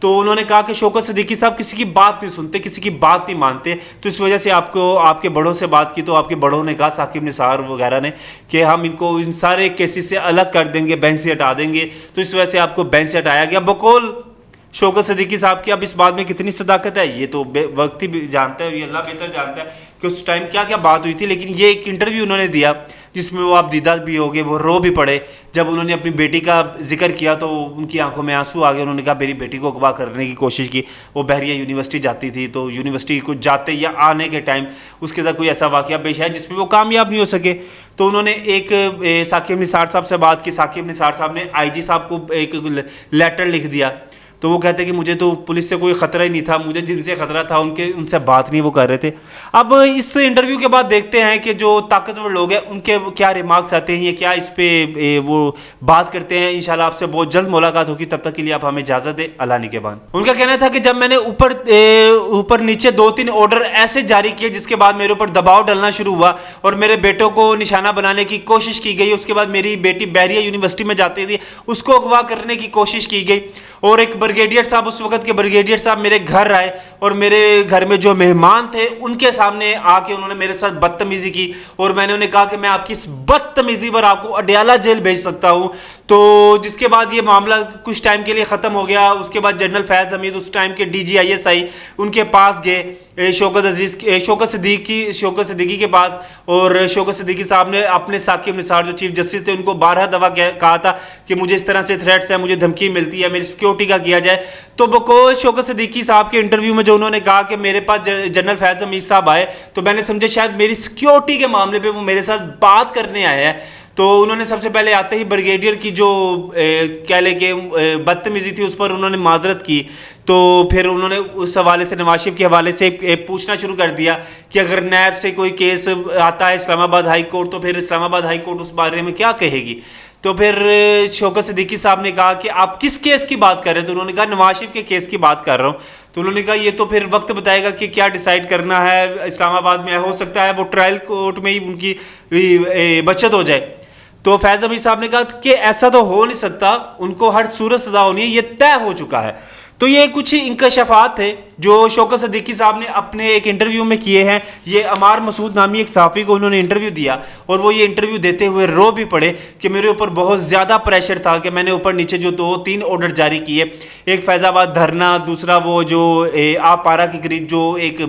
تو انہوں نے کہا کہ شوکت صدیقی صاحب کسی کی بات نہیں سنتے، کسی کی بات نہیں مانتے، تو اس وجہ سے آپ کے بڑوں سے بات کی تو آپ کے بڑوں نے کہا، ثاقب نثار وغیرہ نے، کہ ہم ان کو ان سارے کیسز سے الگ کر دیں گے، بینچ سے ہٹا دیں گے، تو اس وجہ سے آپ کو بینچ سے ہٹایا گیا بقول شوکت صدیقی صاحب کی. اب اس بات میں کتنی صداقت ہے یہ تو وقت ہی جانتا ہے، یہ اللہ بہتر جانتا ہے کہ اس ٹائم کیا کیا بات ہوئی تھی. لیکن یہ ایک انٹرویو انہوں نے دیا جس میں وہ آپ دیدہ بھی ہو گئے، وہ رو بھی پڑے. جب انہوں نے اپنی بیٹی کا ذکر کیا تو ان کی آنکھوں میں آنسو آ گئے. انہوں نے کہا میری بیٹی کو اغوا کرنے کی کوشش کی، وہ بحریہ یونیورسٹی جاتی تھی، تو یونیورسٹی کو جاتے یا آنے کے ٹائم اس کے ساتھ کوئی ایسا واقعہ پیش ہے جس میں وہ کامیاب نہیں ہو سکے. تو انہوں نے ایک ثاقب نثار صاحب سے بات کی. ثاقب نثار صاحب نے آئی جی صاحب کو ایک لیٹر لکھ دیا. تو وہ کہتے کہ مجھے تو پولیس سے کوئی خطرہ ہی نہیں تھا، مجھے جن سے خطرہ تھا ان سے بات نہیں وہ کر رہے تھے. اب اس انٹرویو کے بعد دیکھتے ہیں کہ جو طاقتور لوگ ہیں ان کے کیا ریمارکس آتے ہیں، یہ کیا اس پہ وہ بات کرتے ہیں. انشاءاللہ آپ سے بہت جلد ملاقات ہوگی، تب تک کے لیے آپ ہمیں اجازت دیں. اللہ نگہبان. ان کا کہنا تھا کہ جب میں نے اوپر نیچے 2-3 آرڈر ایسے جاری کیے جس کے بعد میرے اوپر دباؤ ڈلنا شروع ہوا اور میرے بیٹوں کو نشانہ بنانے کی کوشش کی گئی. اس کے بعد میری بیٹی بحریہ یونیورسٹی میں جاتی تھی، اس کو اغوا کرنے کی کوشش کی گئی. اور ایک بریگیڈیئر صاحب، اس وقت کے بریگیڈیئر صاحب میرے گھر آئے اور میرے گھر میں جو مہمان تھے ان کے سامنے آ کے انہوں نے میرے ساتھ بدتمیزی کی. اور میں نے انہیں کہا کہ میں آپ کی اس بدتمیزی پر آپ کو اڈیالہ جیل بھیج سکتا ہوں. تو جس کے بعد یہ معاملہ کچھ ٹائم کے لیے ختم ہو گیا. اس کے بعد جنرل فیض حمید اس ٹائم کے DGISI ان کے پاس گئے، شوکت صدیقی کے پاس. اور شوکت صدیقی صاحب نے اپنے ثاقب نثار جو چیف جسٹس تھے ان کو 12 دفعہ کہا تھا کہ مجھے اس طرح سے تھریٹس ہیں، مجھے دھمکی ملتی ہے، میری سیکیورٹی کا کیا جائے. تو بقول شوکت صدیقی صاحب کے انٹرویو میں جو انہوں نے کہا کہ میرے پاس جنرل فیض حمید صاحب آئے تو میں نے سمجھا شاید میری سیکیورٹی کے معاملے پہ وہ میرے ساتھ بات کرنے آئے ہیں. تو انہوں نے سب سے پہلے آتے ہی بریگیڈیئر کی جو کہہ لیں کہ بدتمیزی تھی اس پر انہوں نے معذرت کی. تو پھر انہوں نے اس حوالے سے نواز شریف کے حوالے سے پوچھنا شروع کر دیا کہ اگر نیب سے کوئی کیس آتا ہے اسلام آباد ہائی کورٹ تو پھر اسلام آباد ہائی کورٹ اس بارے میں کیا کہے گی. تو پھر شوکت صدیقی صاحب نے کہا کہ آپ کس کیس کی بات کر رہے ہیں؟ تو انہوں نے کہا نواز شریف کے کیس کی بات کر رہا ہوں. تو انہوں نے کہا یہ تو پھر وقت بتائے گا کہ کیا ڈیسائیڈ کرنا ہے. اسلام آباد میں ہو سکتا ہے وہ ٹرائل کورٹ میں ہی ان کی بچت ہو جائے. تو فیض حمید صاحب نے کہا کہ ایسا تو ہو نہیں سکتا، ان کو ہر صورت سزا ہونی ہے، یہ طے ہو چکا ہے. تو یہ کچھ انکشافات تھے جو شوکت صدیقی صاحب نے اپنے ایک انٹرویو میں کیے ہیں. یہ عمار مسعود نامی ایک صحافی کو انہوں نے انٹرویو دیا اور وہ یہ انٹرویو دیتے ہوئے رو بھی پڑے کہ میرے اوپر بہت زیادہ پریشر تھا کہ میں نے اوپر نیچے جو 2-3 آرڈر جاری کیے، ایک فیض آباد دھرنا، دوسرا وہ جو آپ پارا کے قریب جو ایک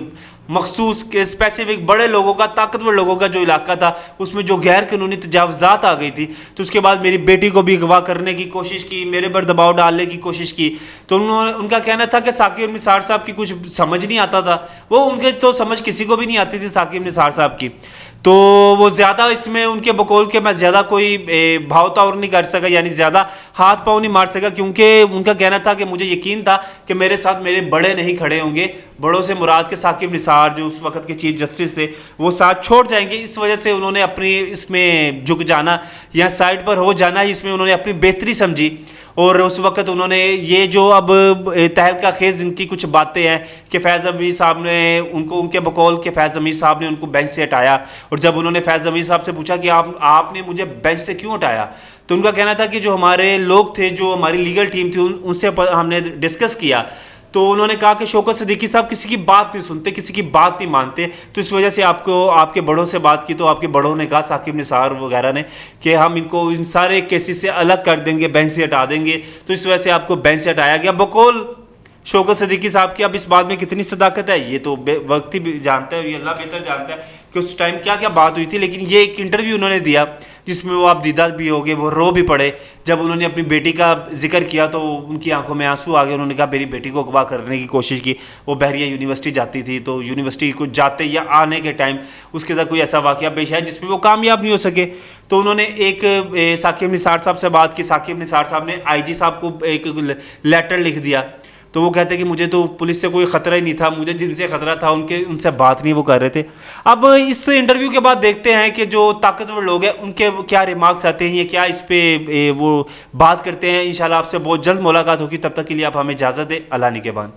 مخصوص اسپیسیفک بڑے لوگوں کا، طاقتور لوگوں کا جو علاقہ تھا اس میں جو غیر قانونی تجاوزات آ گئی تھی. تو اس کے بعد میری بیٹی کو بھی اغوا کرنے کی کوشش کی، میرے پر دباؤ ڈالنے کی کوشش کی. تو ان کا کہنا تھا کہ ثاقب نثار صاحب کی کچھ سمجھ نہیں آتا تھا. وہ ان کے تو سمجھ کسی کو بھی نہیں آتی تھی ثاقب نثار صاحب کی. تو وہ زیادہ اس میں ان کے بقول کے میں زیادہ کوئی بھاؤ تاور نہیں کر سکا، یعنی زیادہ ہاتھ پاؤں نہیں مار سکا، کیونکہ ان کا کہنا تھا کہ مجھے یقین تھا کہ میرے ساتھ میرے بڑے نہیں کھڑے ہوں گے. بڑوں سے مراد کے ثاقب نثار جو اس وقت کے چیف جسٹس تھے وہ ساتھ چھوڑ جائیں گے. اس وجہ سے انہوں نے اپنی اس میں جھک جانا یا سائڈ پر ہو جانا، اس میں انہوں نے اپنی بہتری سمجھی. اور اس وقت انہوں نے یہ جو اب تہلکہ خیز ان کی کچھ باتیں ہیں کہ فیض حمید صاحب نے ان کے بقول کہ فیض حمید صاحب نے ان کو بینچ سے ہٹایا. اور جب انہوں نے فیض حمید صاحب سے پوچھا کہ آپ نے مجھے بینچ سے کیوں ہٹایا، تو ان کا کہنا تھا کہ جو ہمارے لوگ تھے، جو ہماری لیگل ٹیم تھی، ان سے ہم نے ڈسکس کیا. تو انہوں نے کہا کہ شوکت صدیقی صاحب کسی کی بات نہیں سنتے، کسی کی بات نہیں مانتے. تو اس وجہ سے آپ کے بڑوں سے بات کی تو آپ کے بڑوں نے کہا، ثاقب نثار وغیرہ نے، کہ ہم ان کو ان سارے کیسز سے الگ کر دیں گے، بینچ سے ہٹا دیں گے. تو اس وجہ سے آپ کو بینچ سے ہٹایا گیا بقول شوکت صدیقی صاحب کی. اب اس بات میں کتنی صداقت ہے یہ تو وقت ہی جانتا ہے، یہ اللہ بہتر جانتا ہے کہ اس ٹائم کیا کیا بات ہوئی تھی. لیکن یہ ایک انٹرویو انہوں نے دیا جس میں وہ آپ دیدہ بھی ہو گئے، وہ رو بھی پڑے. جب انہوں نے اپنی بیٹی کا ذکر کیا تو ان کی آنکھوں میں آنسو آ گئے. انہوں نے کہا میری بیٹی کو اغوا کرنے کی کوشش کی، وہ بحریہ یونیورسٹی جاتی تھی، تو یونیورسٹی کو جاتے یا آنے کے ٹائم اس کے ساتھ کوئی ایسا واقعہ پیش ہے جس میں وہ کامیاب نہیں ہو سکے. تو انہوں نے ایک ثاقب نثار صاحب سے بات کی. ثاقب نثار صاحب نے IG صاحب کو ایک لیٹر لکھ دیا. تو وہ کہتے کہ مجھے تو پولیس سے کوئی خطرہ ہی نہیں تھا، مجھے جن سے خطرہ تھا ان سے بات نہیں وہ کر رہے تھے. اب اس انٹرویو کے بعد دیکھتے ہیں کہ جو طاقتور لوگ ہیں ان کے کیا ریمارکس آتے ہیں، یہ کیا اس پہ وہ بات کرتے ہیں. انشاءاللہ آپ سے بہت جلد ملاقات ہوگی، تب تک کے لیے آپ ہمیں اجازت دیں. اللہ نگہبان.